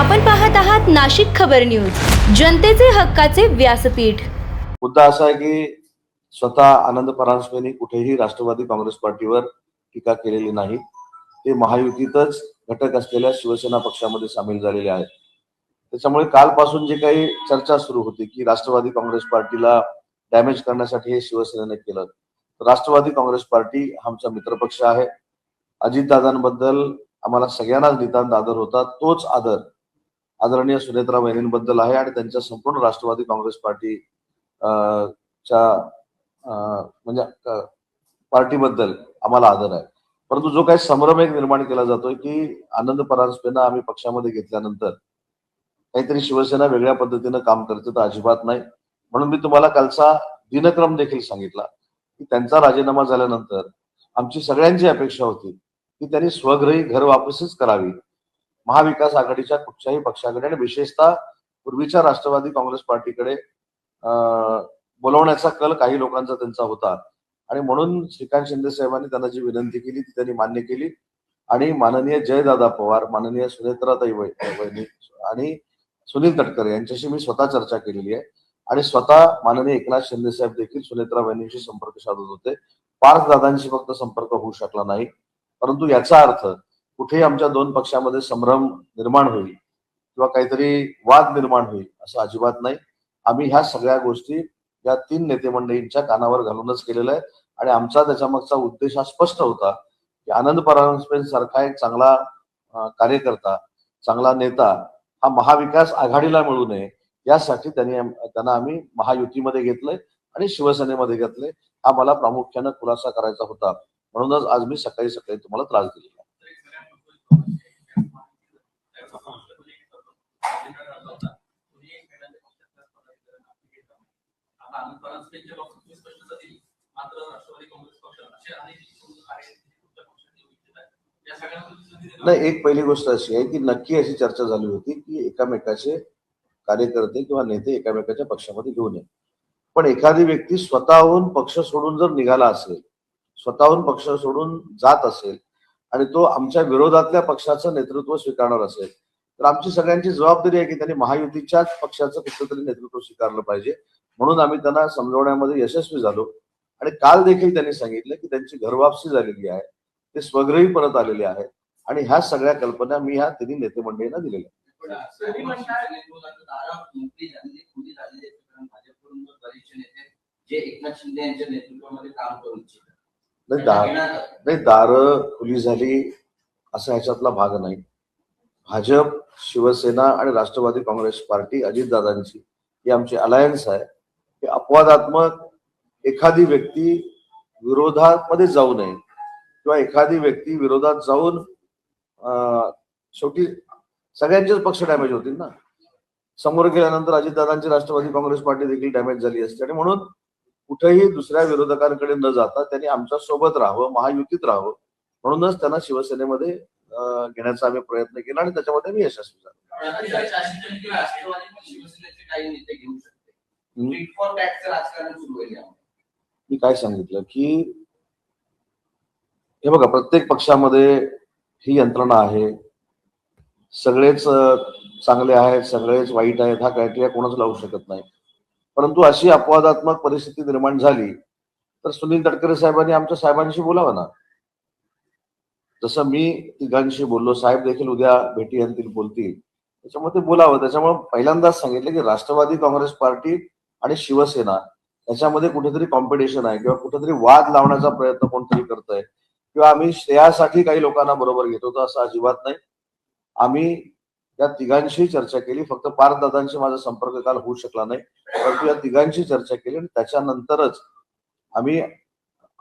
आपण पाहत आहात नाशिक खबर न्यूज, जनतेचे हक्काचे व्यासपीठ। मुद्दा असा आहे की स्वतः आनंद परांजपेंनी कुठेही राष्ट्रवादी काँग्रेस पार्टीवर टीका केलेली नाही। ते महायुतीतच घटक असलेल्या शिवसेना पक्षामध्ये सामील झालेले आहेत। त्याच्यामुळे कालपासून जे काही चर्चा सुरू होती की राष्ट्रवादी काँग्रेस पार्टीला डॅमेज करण्यासाठी हे शिवसेनेने केलं, राष्ट्रवादी काँग्रेस पार्टी आमचा मित्रपक्ष आहे। अजितदादांबद्दल आम्हाला सगळ्यांनाच नितांत आदर होता, तोच आदर आदरणीय सुनेत्रा वहिनींबद्दल आहे आणि त्यांच्या संपूर्ण राष्ट्रवादी काँग्रेस पार्टी च्या म्हणजे पार्टीबद्दल आम्हाला आदर आहे। परंतु जो काही संभ्रम एक निर्माण केला जातोय की आनंद परांजपेंना आम्ही पक्षामध्ये घेतल्यानंतर काहीतरी शिवसेना वेगळ्या पद्धतीनं काम करते, तर अजिबात नाही। म्हणून मी तुम्हाला कालचा दिनक्रम देखील सांगितला की त्यांचा राजीनामा झाल्यानंतर आमची सगळ्यांची अपेक्षा होती की त्यांनी स्वगृही घर वापसीच करावी, महाविकास आघाडीच्या कुठच्याही पक्षाकडे आणि विशेषतः पूर्वीच्या राष्ट्रवादी काँग्रेस पार्टीकडे बोलवण्याचा कल काही लोकांचा त्यांचा होता। आणि म्हणून श्रीकांत शिंदे साहेबांनी त्यांना जी विनंती केली ती त्यांनी मान्य केली आणि माननीय जयदादा पवार, माननीय सुनेत्राताई वहिनी आणि सुनील तटकरे यांच्याशी मी स्वतः चर्चा केलेली आहे आणि स्वतः माननीय एकनाथ शिंदे साहेब देखील सुनेत्रा वहिनींशी संपर्क साधत होते। पार्थ दादांशी फक्त संपर्क होऊ शकला नाही, परंतु याचा अर्थ कुठेही आमच्या दोन पक्षामध्ये संभ्रम निर्माण होईल किंवा काहीतरी वाद निर्माण होईल असं अजिबात नाही। आम्ही ह्या सगळ्या गोष्टी या तीन नेते मंडळींच्या कानावर घालूनच केलेलं आहे आणि आमचा त्याच्यामागचा उद्देश हा स्पष्ट होता की आनंद परांजपे सारखा एक चांगला कार्यकर्ता, चांगला नेता हा महाविकास आघाडीला मिळू नये यासाठी त्यांना आम्ही महायुतीमध्ये घेतलंय आणि शिवसेनेमध्ये घेतलंय। हा मला प्रामुख्यानं खुलासा करायचा होता, म्हणूनच आज मी सकाळी सकाळी तुम्हाला त्रास दिलेला। नाही, एक पहिली गोष्ट अशी आहे की नक्की अशी चर्चा झाली होती की एकामेकाचे कार्यकर्ते किंवा नेते एकामेकाच्या पक्षामध्ये घेऊ नये, पण एखादी व्यक्ती स्वतःहून पक्ष सोडून जर निघाला असेल, स्वतःहून पक्ष सोडून जात असेल आणि तो आमच्या विरोधातल्या पक्षाचं नेतृत्व स्वीकारणार असेल, तर आमची सगळ्यांची जबाबदारी आहे की त्यांनी महायुतीच्याच पक्षाचं कुठलंतरी नेतृत्व स्वीकारलं पाहिजे। म्हणून आम्ही त्यांना समजवण्यामध्ये यशस्वी झालो आणि काल देखील त्यांनी सांगितलं की त्यांची घरवापसी झालेली आहे, ते स्वगृही परत आलेले आहेत आणि ह्या सगळ्या कल्पना मी ह्या तिन्ही नेते मंडळींना दिलेल्या आहेत। नाही, दारं खुली झाली असा ह्याच्यातला भाग नाही। भाजप, शिवसेना आणि राष्ट्रवादी काँग्रेस पार्टी अजितदादांची ही आमची अलायन्स आहे। हे अपवादात्मक एखादी व्यक्ती विरोधामध्ये जाऊ नये किंवा एखादी व्यक्ती विरोधात जाऊन शेवटी सगळ्यांचेच पक्ष डॅमेज होतील ना। समोर गेल्यानंतर अजितदादांची राष्ट्रवादी काँग्रेस पार्टी देखील डॅमेज झाली असते आणि म्हणून कुठेही दुसऱ्या विरोधकांकडे न जाता त्यांनी आमच्या सोबत राहावं, महायुतीत राहावं, म्हणूनच त्यांना शिवसेनेमध्ये घेण्याचा आम्ही प्रयत्न केला आणि त्याच्यामध्ये मी यशस्वी झालो। मी काय सांगितलं की हे बघा, प्रत्येक पक्षामध्ये ही यंत्रणा आहे, सगळेच चांगले आहेत, सगळेच वाईट आहेत हा क्रायटेरिया कोणच लावू शकत नाही। परंतु अशी अपवादात्मक परिस्थिती निर्माण झाली तर सुनील तटकरे साहेबांनी आमच्या साहेबांशी बोलावं ना। जसं मी तिघांशी बोललो, साहेब देखील उद्या भेटी आणतील, बोलतील, त्याच्यामुळे ते बोलावं। त्याच्यामुळे पहिल्यांदाच सांगितलं की राष्ट्रवादी काँग्रेस पार्टी आणि शिवसेना याच्यामध्ये कुठेतरी कॉम्पिटिशन आहे किंवा कुठेतरी वाद लावण्याचा प्रयत्न कोणतरी करतोय किंवा आम्ही श्रेयासाठी काही लोकांना बरोबर घेत होतो असं अजिबात नाही। आम्ही या तिघांशी चर्चा केली, फक्त पार्थदादांशी माझा संपर्क काल होऊ शकला नाही, परंतु या तिघांशी चर्चा केली आणि त्याच्यानंतरच आम्ही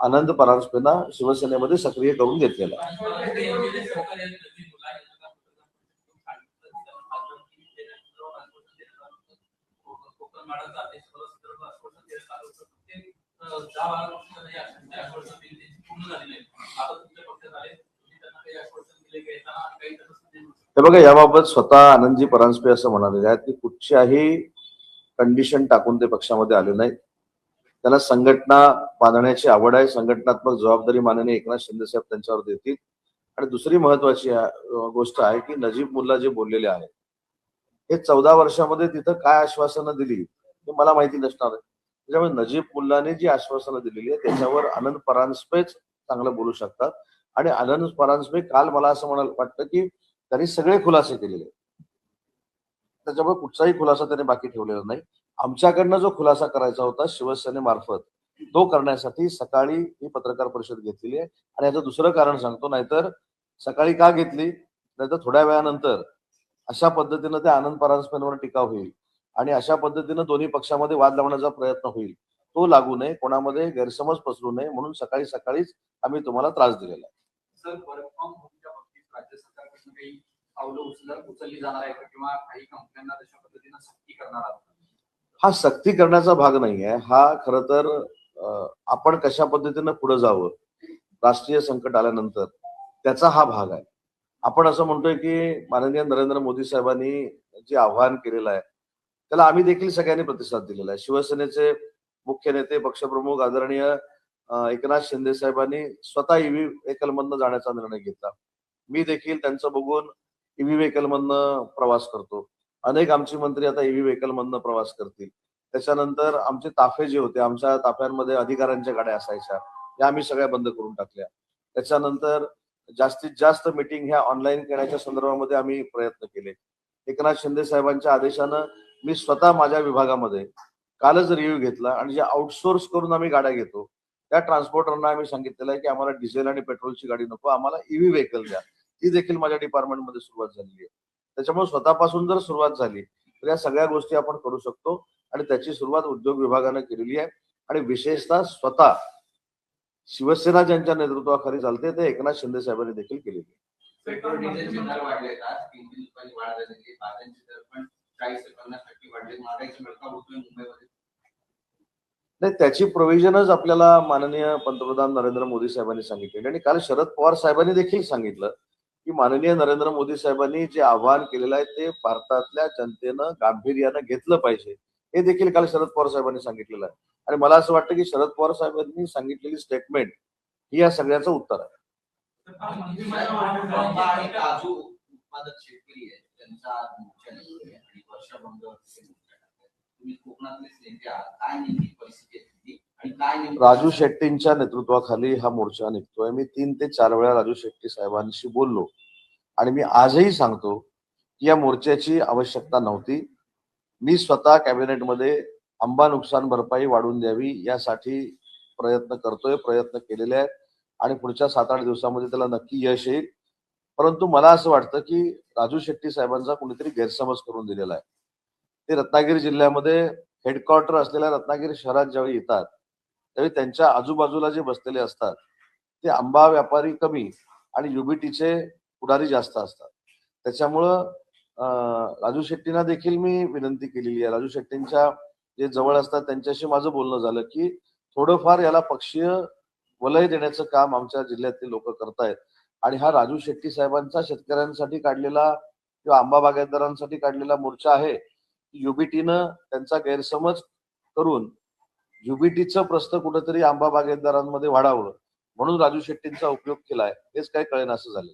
आनंद परांजपेंना शिवसेनेमध्ये सक्रिय करून घेतलेला आहे। हे बघा, याबाबत स्वतः आनंदजी परांजपे असं म्हणालेले आहेत की कुठच्याही कंडिशन टाकून ते पक्षामध्ये आले नाहीत। त्यांना संघटना बांधण्याची आवड आहे, संघटनात्मक जबाबदारी माननीय एकनाथ शिंदे साहेब त्यांच्यावर देतील। आणि दुसरी महत्वाची गोष्ट आहे की नजीब मुल्ला जे बोललेले आहेत हे 14 वर्षामध्ये तिथं काय आश्वासनं दिली हे मला माहिती नसणार आहे. त्याच्यामुळे नजीब मुल्लाने जी आश्वासनं दिलेली आहे त्याच्यावर आनंद परांजपेच चांगलं बोलू शकतात. आणि आनंद परांजपे काल मला असं म्हणायला वाटतं की त्यांनी सगळे खुलासे केलेले आहेत. त्याच्यामुळे कुठचाही खुलासा त्याने बाकी ठेवलेला नाही. आमच्याकडनं जो खुलासा करायचा होता शिवसेनेमार्फत तो करण्यासाठी सकाळी ही पत्रकार परिषद घेतलेली आहे. आणि याचं दुसरं कारण सांगतो, नाहीतर सकाळी का घेतली, नाहीतर थोड्या वेळानंतर अशा पद्धतीनं त्या आनंद परांजपेंवर टीका होईल आणि अशा पद्धतीनं दोन्ही पक्षामध्ये वाद लावण्याचा प्रयत्न होईल. तो लागू नये, कोणामध्ये गैरसमज पसरू नये म्हणून सकाळी सकाळीच आम्ही तुम्हाला त्रास दिलेला आहे. सर, वर्क फ्रॉम होमच्या बाबतीत राज्य सरकारकडून काही पावलं उचलली जाणार आहे का, किंवा काही कंपन्यांना तशा पद्धतीनं सक्ती करणार आहात? हा सक्ती करण्याचा भाग नाही आहे. हा खरं तर आपण कशा पद्धतीनं पुढे जावं राष्ट्रीय संकट आल्यानंतर त्याचा हा भाग आहे. आपण असं म्हणतोय की माननीय नरेंद्र मोदी साहेबांनी जे आव्हान केलेलं आहे त्याला आम्ही देखील सगळ्यांनी प्रतिसाद दिलेला आहे. शिवसेनेचे मुख्य नेते पक्षप्रमुख आदरणीय एकनाथ शिंदे साहेबांनी स्वतः ईव्ही व्हेकल मधनं जाण्याचा निर्णय घेतला. मी देखील त्यांचं बघून ईव्ही व्हेकल मधनं प्रवास करतो. अनेक आमचे मंत्री आता ईव्ही व्हेकल मधनं प्रवास करतील. त्याच्यानंतर आमचे ताफे जे होते, आमच्या ताफ्यांमध्ये अधिकाऱ्यांच्या गाड्या असायच्या, त्या आम्ही सगळ्या बंद करून टाकल्या. त्याच्यानंतर जास्तीत जास्त मीटिंग ह्या ऑनलाईन करण्याच्या संदर्भामध्ये आम्ही प्रयत्न केले. एकनाथ शिंदे साहेबांच्या आदेशानं मी स्वतः माझ्या विभागामध्ये कालच रिव्ह्यू घेतला आणि जे आउटसोर्स करून आम्ही गाड्या घेतो त्या ट्रान्सपोर्टरना आम्ही सांगितलेलं आहे की आम्हाला डिझेल आणि पेट्रोलची गाडी नको, आम्हाला ईव्ही व्हेकल द्या. ती देखील माझ्या डिपार्टमेंटमध्ये सुरुवात झालेली आहे. त्याच्यामुळे स्वतःपासून जर सुरुवात झाली तर या सगळ्या गोष्टी आपण करू शकतो आणि त्याची सुरुवात उद्योग विभागानं केलेली आहे. आणि विशेषतः स्वतः शिवसेना ज्यांच्या नेतृत्वाखाली चालते ते एकनाथ शिंदे साहेबांनी देखील केलेली आहे. पेट्रोल डिझेलचे दर वाढले का? 3 रुपयांनी वाढ झालेली, भाज्यांचे दर पण 40 ते 50% वाढले. महागाईचा फटका होतोय मुंबईमध्ये. नाही, त्याची प्रोव्हिजनच आपल्याला माननीय पंतप्रधान नरेंद्र मोदी साहेबांनी सांगितलेली आणि काल शरद पवार साहेबांनी देखील सांगितलं की माननीय नरेंद्र मोदी साहेबांनी जे आवाहन केलेलं आहे ते भारतातल्या जनतेनं गांभीर्यानं घेतलं पाहिजे, हे देखील काल शरद पवार साहेबांनी सांगितलेलं आहे. आणि मला असं वाटतं की शरद पवार साहेबांनी सांगितलेली स्टेटमेंट ही या सगळ्याचं उत्तर आहे. आणि काजू उत्पादक शेतकरी आहेत, त्यांचा मोर्चा निघतोय आणि वर्षाभंग तुम्ही कोकणातलेच नेते आहात, काय नेमकी परिस्थिती आहे तिथली आणि काय नेमकं राजू शेट्टींच्या नेतृत्वाखाली हा मोर्चा निघतोय. मी 3 ते 4 वेळा राजू शेट्टी साहेबांशी बोललो आणि मी आजही सांगतो की या मोर्चाची आवश्यकता नव्हती. मी स्वतः कॅबिनेटमध्ये आंबा नुकसान भरपाई वाढवून द्यावी यासाठी प्रयत्न करतोय, प्रयत्न केलेले आहेत आणि पुढच्या 7-8 दिवसामध्ये त्याला नक्की यश येईल. परंतु मला असं वाटतं की राजू शेट्टी साहेबांचा कुणीतरी गैरसमज करून दिलेला आहे. ते रत्नागिरी जिल्ह्यामध्ये हेडक्वार्टर असलेल्या रत्नागिरी शहरात ज्यावेळी येतात त्यावेळी त्यांच्या आजूबाजूला जे बसलेले असतात ते आंबा व्यापारी कमी आणि युबीटीचे पुढारी जास्त असतात. त्याच्यामुळं राजू शेट्टींना देखील मी विनंती केलेली आहे. राजू शेट्टींच्या जे जवळ असतात त्यांच्याशी माझं बोलणं झालं की थोडंफार याला पक्षीय वलय देण्याचं काम आमच्या जिल्ह्यातील लोक करतायत आणि हा राजू शेट्टी साहेबांचा शेतकऱ्यांसाठी काढलेला किंवा आंबा बागायतदारांसाठी काढलेला मोर्चा आहे. युबीटीनं त्यांचा गैरसमज करून युबीटीचं प्रश्न कुठेतरी आंबा बागायतदारांमध्ये वाढावं म्हणून राजू शेट्टींचा उपयोग केलाय, हेच काय कळेना असं झालं.